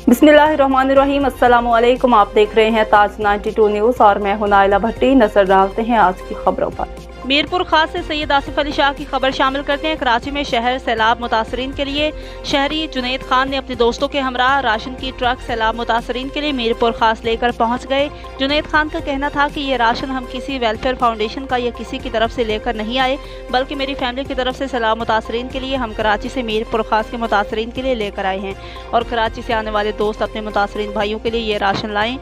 बिस्मिल्लाहिर्रहमानिर्रहीम। अस्सलामुअलैकुम। आप देख रहे हैं ताज 92 न्यूज़ और मैं हूं नाइला भट्टी। नजर डालते हैं आज की खबरों पर। मीरपुर खास से सैयद आसिफ अली शाह की खबर शामिल करते हैं। कराची में शहर सैलाब मुतासरीन के लिए शहरी जुनैद खान ने अपने दोस्तों के हमरा राशन की ट्रक सैलाब मुतासरीन के लिए मीरपुर खास लेकर पहुंच गए। जुनैद खान का कहना था कि ये राशन हम किसी वेलफेयर फाउंडेशन का या किसी की तरफ से लेकर नहीं आए, बल्कि मेरी फैमिली की तरफ से सैलाब मुतासरीन के लिए हम कराची से मीरपुर खास के मुतासरीन के लिए लेकर आए हैं और कराची से आने वाले दोस्त अपने मुतासरीन भाइयों के लिए ये राशन लाएं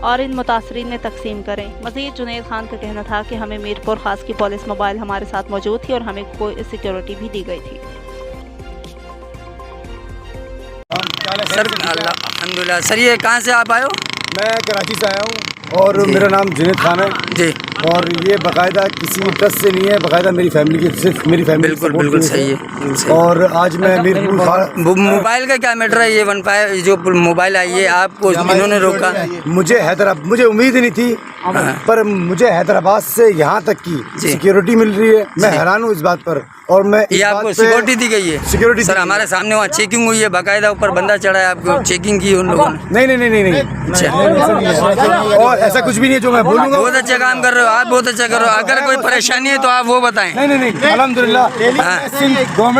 और इन मुतासरीन में तकसीम करें। मज़ीद जुनैद खान का कहना था कि हमें मीरपुर खास की पुलिस मोबाइल हमारे साथ मौजूद थी और हमें कोई सिक्योरिटी भी दी गई थी। सर अल्हम्दुलिल्लाह। सर ये कहाँ से आप आए हो? मैं कराची से आया हूँ और मेरा नाम जुनैद खान है जी। और ये बाकायदा किसी ट्रस्ट से नहीं है, बाकायदा मेरी फैमिली की, सिर्फ मेरी फैमिली। बिल्कुल बिल्कुल सही है। और आज मैं मीरपुर मोबाइल का क्या मैटर है? ये 15 जो मोबाइल आई है आपको इन्होंने रोका? मुझे उम्मीद ही नहीं थी, पर मुझे हैदराबाद से यहाँ तक की सिक्योरिटी मिल रही है। मैं हैरान हूँ इस बात पर। और मैं ये आपको सिक्योरिटी दी गई है? सिक्योरिटी सर हमारे सामने वहाँ चेकिंग हुई है, बाकायदा ऊपर बंदा चढ़ा है, आपको चेकिंग की उन लोगों ने? नहीं। और ऐसा कुछ भी नहीं है जो मैं बोलूँगा। बहुत अच्छा काम कर रहे हो आप, बहुत अच्छा कर रहे हो। अगर कोई परेशानी है तो आप वो बताएं। नहीं, अल्हम्दुलिल्लाह गवर्नमेंट